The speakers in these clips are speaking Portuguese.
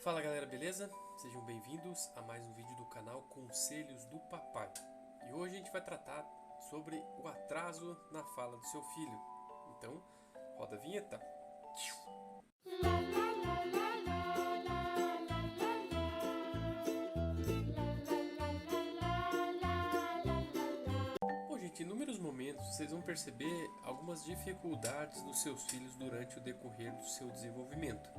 Fala galera, beleza? Sejam bem-vindos a mais um vídeo do canal Conselhos do Papai. E hoje a gente vai tratar sobre o atraso na fala do seu filho. Então, roda a vinheta. Bom, gente, em inúmeros momentos vocês vão perceber algumas dificuldades dos seus filhos durante o decorrer do seu desenvolvimento.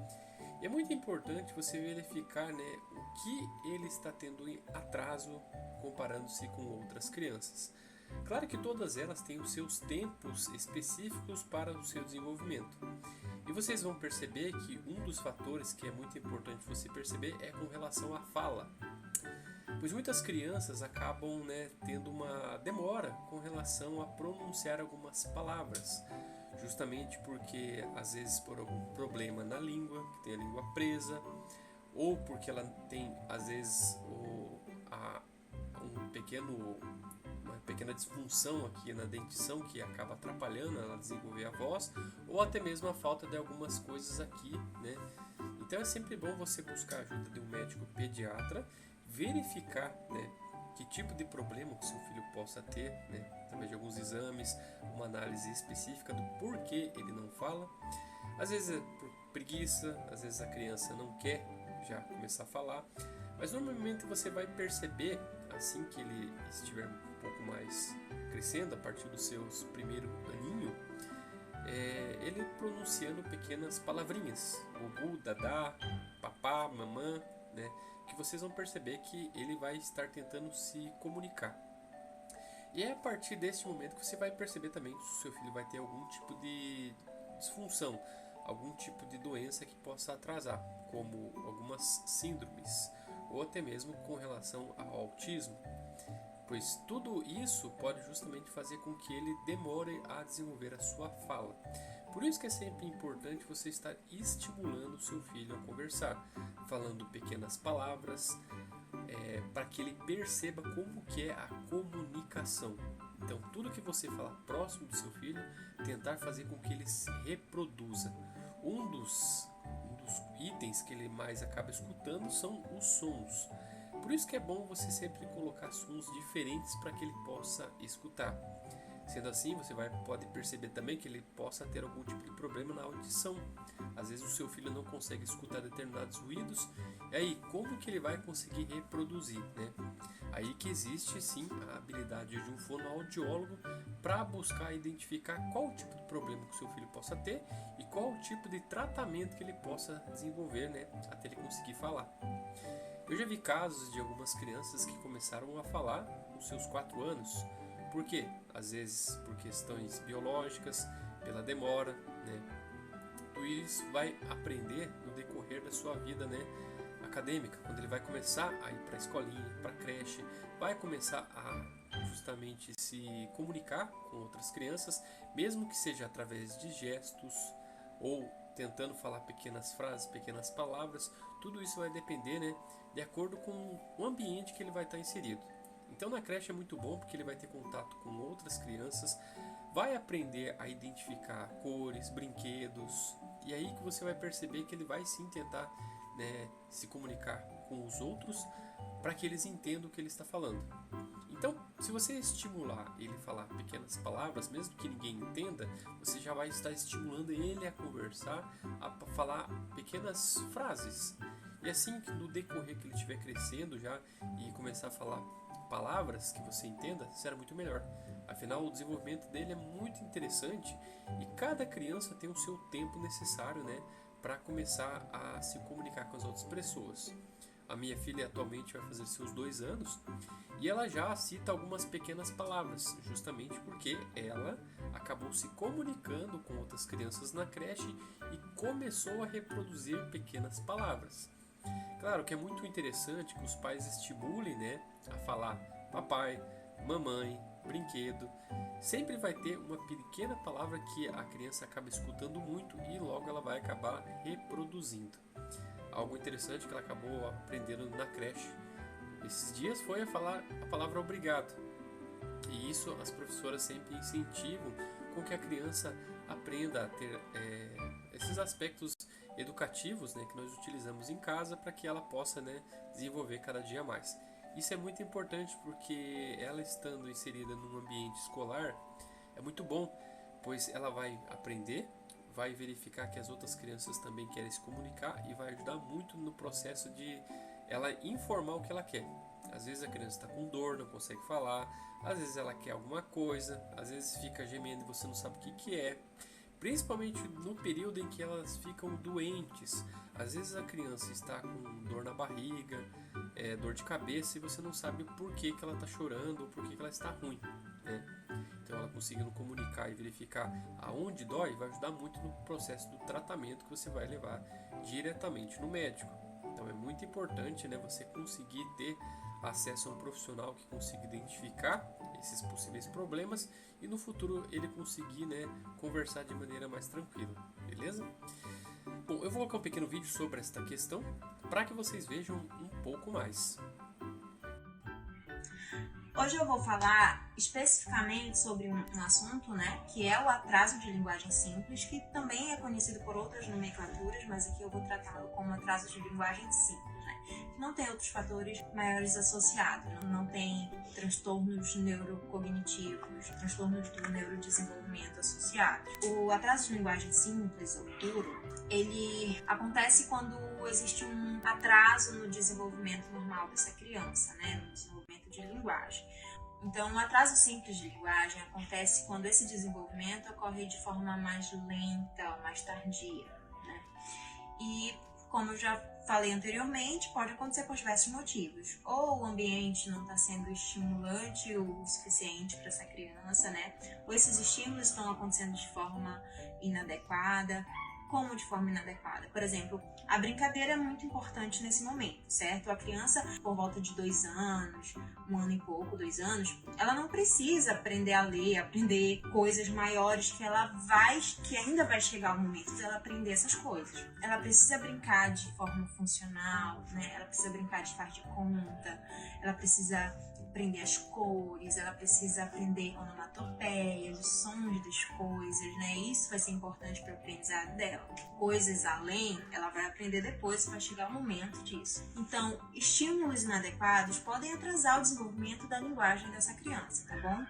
E é muito importante você verificar, o que ele está tendo em atraso comparando-se com outras crianças. Claro que todas elas têm os seus tempos específicos para o seu desenvolvimento. E vocês vão perceber que um dos fatores que é muito importante você perceber é com relação à fala. Pois muitas crianças acabam tendo uma demora com relação a pronunciar algumas palavras, justamente porque às vezes por algum problema na língua, que tem a língua presa, ou porque ela tem às vezes uma pequena disfunção aqui na dentição que acaba atrapalhando ela a desenvolver a voz, ou até mesmo a falta de algumas coisas aqui, né? Então é sempre bom você buscar a ajuda de um médico pediatra, verificar, que tipo de problema que seu filho possa ter, através de alguns exames, uma análise específica do porquê ele não fala. Às vezes é por preguiça, às vezes a criança não quer já começar a falar, mas normalmente você vai perceber, assim que ele estiver um pouco mais crescendo, a partir dos seus primeiro aninho, ele pronunciando pequenas palavrinhas, gugu, dadá, papá, mamã, que vocês vão perceber que ele vai estar tentando se comunicar. E é a partir desse momento que você vai perceber também se o seu filho vai ter algum tipo de disfunção, algum tipo de doença que possa atrasar, como algumas síndromes, ou até mesmo com relação ao autismo. Pois tudo isso pode justamente fazer com que ele demore a desenvolver a sua fala. Por isso que é sempre importante você estar estimulando o seu filho a conversar, falando pequenas palavras, para que ele perceba como que é a comunicação. Então, tudo que você falar próximo do seu filho, tentar fazer com que ele se reproduza. Um dos itens que ele mais acaba escutando são os sons. Por isso que é bom você sempre colocar sons diferentes para que ele possa escutar. Sendo assim, você pode perceber também que ele possa ter algum tipo de problema na audição. Às vezes o seu filho não consegue escutar determinados ruídos, e aí como que ele vai conseguir reproduzir, Aí que existe sim a habilidade de um fonoaudiólogo para buscar identificar qual o tipo de problema que o seu filho possa ter e qual o tipo de tratamento que ele possa desenvolver, até ele conseguir falar. Eu já vi casos de algumas crianças que começaram a falar com seus 4 anos. Por quê? Às vezes por questões biológicas, pela demora, Tudo isso vai aprender no decorrer da sua vida, acadêmica, quando ele vai começar a ir para a escolinha, para a creche, vai começar a justamente se comunicar com outras crianças, mesmo que seja através de gestos ou tentando falar pequenas frases, pequenas palavras. Tudo isso vai depender, de acordo com o ambiente que ele vai estar inserido. Então na creche é muito bom porque ele vai ter contato com outras crianças, vai aprender a identificar cores, brinquedos, e aí que você vai perceber que ele vai sim tentar se comunicar com os outros para que eles entendam o que ele está falando. Então, se você estimular ele a falar pequenas palavras, mesmo que ninguém entenda, você já vai estar estimulando ele a conversar, a falar pequenas frases. E assim que no decorrer que ele estiver crescendo já e começar a falar palavras que você entenda, será muito melhor. Afinal, o desenvolvimento dele é muito interessante e cada criança tem o seu tempo necessário, para começar a se comunicar com as outras pessoas. A minha filha atualmente vai fazer seus 2 anos e ela já cita algumas pequenas palavras, justamente porque ela acabou se comunicando com outras crianças na creche e começou a reproduzir pequenas palavras. Claro que é muito interessante que os pais estimulem, a falar papai, mamãe, brinquedo. Sempre vai ter uma pequena palavra que a criança acaba escutando muito e logo ela vai acabar reproduzindo. Algo interessante que ela acabou aprendendo na creche esses dias foi a falar a palavra obrigado. E isso as professoras sempre incentivam com que a criança aprenda a ter esses aspectos educativos, né, que nós utilizamos em casa para que ela possa, né, desenvolver cada dia mais. Isso é muito importante porque ela estando inserida num ambiente escolar é muito bom, pois ela vai aprender, vai verificar que as outras crianças também querem se comunicar e vai ajudar muito no processo de ela informar o que ela quer. Às vezes a criança está com dor, não consegue falar, às vezes ela quer alguma coisa, às vezes fica gemendo e você não sabe o que é. Principalmente no período em que elas ficam doentes. Às vezes a criança está com dor na barriga, dor de cabeça e você não sabe por que ela está chorando ou por que ela está ruim, né? Então ela conseguindo comunicar e verificar aonde dói vai ajudar muito no processo do tratamento que você vai levar diretamente no médico. Então é muito importante, né, você conseguir ter acesso a um profissional que consiga identificar esses possíveis problemas e no futuro ele conseguir, né, conversar de maneira mais tranquila, beleza? Bom, eu vou colocar um pequeno vídeo sobre esta questão para que vocês vejam um pouco mais. Hoje eu vou falar especificamente sobre um assunto, né, que é o atraso de linguagem simples, que também é conhecido por outras nomenclaturas, mas aqui eu vou tratá-lo como atraso de linguagem simples, né, que não tem outros fatores maiores associados, não tem transtornos neurocognitivos, transtornos do neurodesenvolvimento associados. O atraso de linguagem simples, ou duro, ele acontece quando existe um atraso no desenvolvimento normal dessa criança, né, no desenvolvimento de linguagem. Então, o atraso simples de linguagem acontece quando esse desenvolvimento ocorre de forma mais lenta, mais tardia, né? E, como eu já falei anteriormente, pode acontecer por diversos motivos. Ou o ambiente não está sendo estimulante o suficiente para essa criança, né? Ou esses estímulos estão acontecendo de forma inadequada. Como de forma inadequada? Por exemplo, a brincadeira é muito importante nesse momento, certo? A criança, por volta de 2 anos, 1 ano e pouco, 2 anos, ela não precisa aprender a ler, aprender coisas maiores que ainda vai chegar o momento de ela aprender essas coisas. Ela precisa brincar de forma funcional, né? Ela precisa brincar de faz de conta, ela precisa aprender as cores, ela precisa aprender onomatopeias, os sons das coisas, né? Isso vai ser importante para o aprendizado dela. Coisas além, ela vai aprender depois, vai chegar o momento disso. Então, estímulos inadequados podem atrasar o desenvolvimento da linguagem dessa criança, tá bom?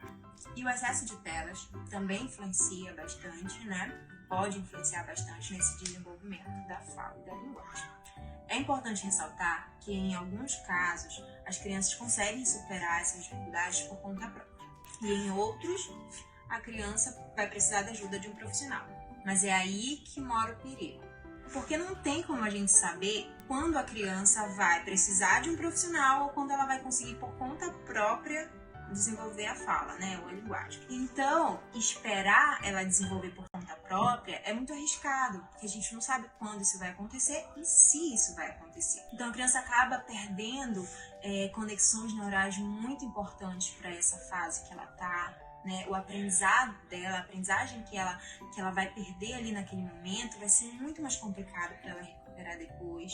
E o excesso de telas também influencia bastante, né? Pode influenciar bastante nesse desenvolvimento da fala e da linguagem. É importante ressaltar que, em alguns casos, as crianças conseguem superar essas dificuldades por conta própria. E em outros, a criança vai precisar da ajuda de um profissional. Mas é aí que mora o perigo. Porque não tem como a gente saber quando a criança vai precisar de um profissional ou quando ela vai conseguir por conta própria desenvolver a fala, né, ou a linguagem. Então, esperar ela desenvolver por conta própria é muito arriscado, porque a gente não sabe quando isso vai acontecer e se isso vai acontecer. Então, a criança acaba perdendo conexões neurais muito importantes para essa fase que ela está, né? O aprendizado dela, a aprendizagem que ela vai perder ali naquele momento vai ser muito mais complicado para ela recuperar depois.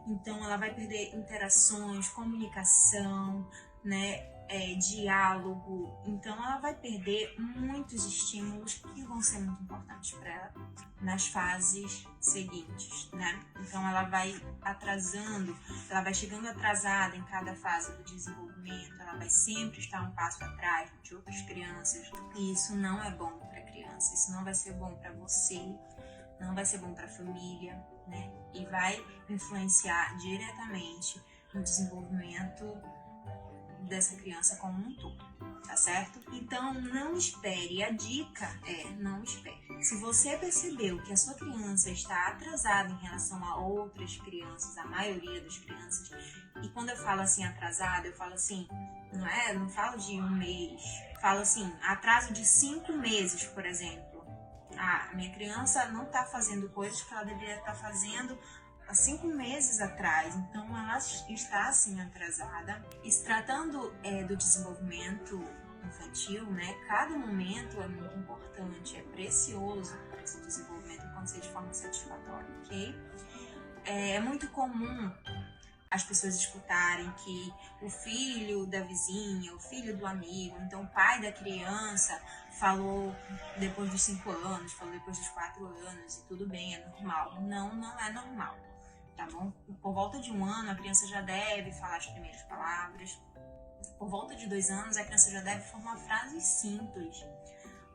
Então, ela vai perder interações, comunicação, né? Diálogo. Então, ela vai perder muitos estímulos que vão ser muito importantes para ela nas fases seguintes, né? Então, ela vai atrasando, ela vai chegando atrasada em cada fase do desenvolvimento, ela vai sempre estar um passo atrás de outras crianças, e isso não é bom para a criança, isso não vai ser bom para você, não vai ser bom para a família, né? E vai influenciar diretamente no desenvolvimento dessa criança como um todo, tá certo? Então, não espere. A dica é, não espere. Se você percebeu que a sua criança está atrasada em relação a outras crianças, a maioria das crianças, e quando eu falo assim atrasada, eu falo assim, não falo de 1 mês, falo assim, atraso de 5 meses, por exemplo. A minha criança não está fazendo coisas que ela deveria estar fazendo há 5 meses atrás, então ela está assim atrasada. E se tratando do desenvolvimento infantil, né, cada momento é muito importante, é precioso para esse desenvolvimento acontecer de forma satisfatória, ok? É muito comum as pessoas escutarem que o filho da vizinha, o filho do amigo, então o pai da criança falou depois dos 5 anos, falou depois dos 4 anos e tudo bem, é normal. Não, não é normal, tá bom? Por volta de 1 ano a criança já deve falar as primeiras palavras. Por volta de 2 anos a criança já deve formar frases simples,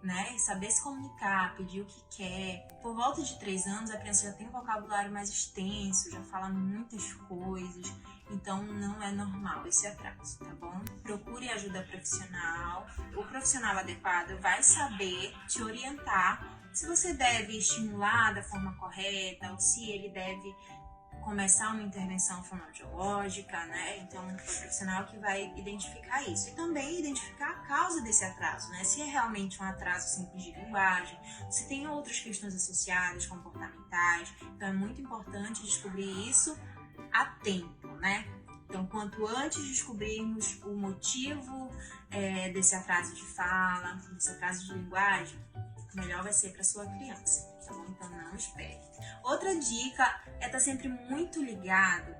né? E saber se comunicar, pedir o que quer. Por volta de 3 anos, a criança já tem um vocabulário mais extenso, já fala muitas coisas, então não é normal esse atraso, tá bom? Procure ajuda profissional. O profissional adequado vai saber te orientar se você deve estimular da forma correta ou se ele deve começar uma intervenção fonoaudiológica, né? Então, é o profissional que vai identificar isso. E também identificar a causa desse atraso, né? Se é realmente um atraso simples de linguagem, se tem outras questões associadas, comportamentais. Então, é muito importante descobrir isso a tempo, né? Então, quanto antes descobrirmos o motivo desse atraso de fala, desse atraso de linguagem, melhor vai ser para sua criança, tá bom? Então não espere. Outra dica é estar sempre muito ligado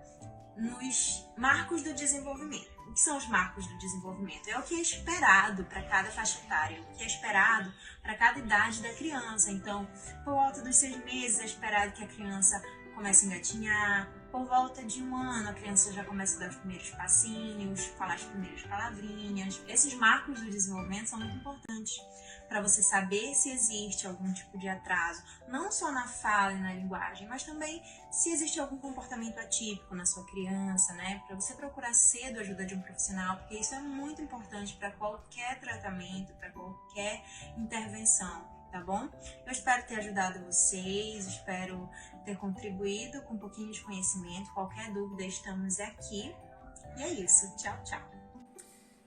nos marcos do desenvolvimento. O que são os marcos do desenvolvimento? É o que é esperado para cada faixa etária, o que é esperado para cada idade da criança. Então, por volta dos 6 meses é esperado que a criança comece a engatinhar. Por volta de 1 ano, a criança já começa a dar os primeiros passinhos, falar as primeiras palavrinhas. Esses marcos do desenvolvimento são muito importantes para você saber se existe algum tipo de atraso, não só na fala e na linguagem, mas também se existe algum comportamento atípico na sua criança, né? Para você procurar cedo a ajuda de um profissional, porque isso é muito importante para qualquer tratamento, para qualquer intervenção. Tá bom? Eu espero ter ajudado vocês, espero ter contribuído com um pouquinho de conhecimento. Qualquer dúvida, estamos aqui. E é isso. Tchau, tchau.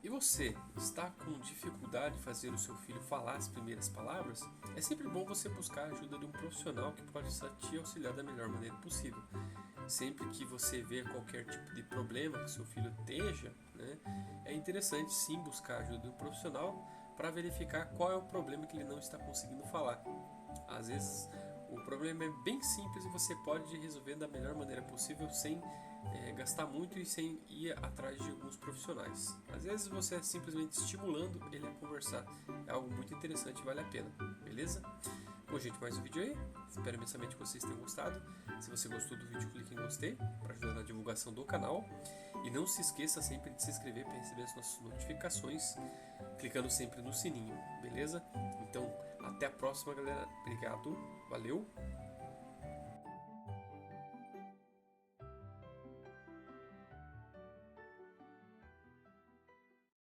E você, está com dificuldade de fazer o seu filho falar as primeiras palavras? É sempre bom você buscar a ajuda de um profissional que pode te auxiliar da melhor maneira possível. Sempre que você vê qualquer tipo de problema que seu filho esteja, né, é interessante sim buscar a ajuda de um profissional para verificar qual é o problema que ele não está conseguindo falar. Às vezes o problema é bem simples e você pode resolver da melhor maneira possível sem gastar muito e sem ir atrás de alguns profissionais. Às vezes você é simplesmente estimulando ele a conversar. É algo muito interessante e vale a pena, beleza? Bom, gente, mais um vídeo aí. Espero imensamente que vocês tenham gostado. Se você gostou do vídeo, clique em gostei para ajudar na divulgação do canal. E não se esqueça sempre de se inscrever para receber as nossas notificações, clicando sempre no sininho, beleza? Então, até a próxima, galera. Obrigado, valeu!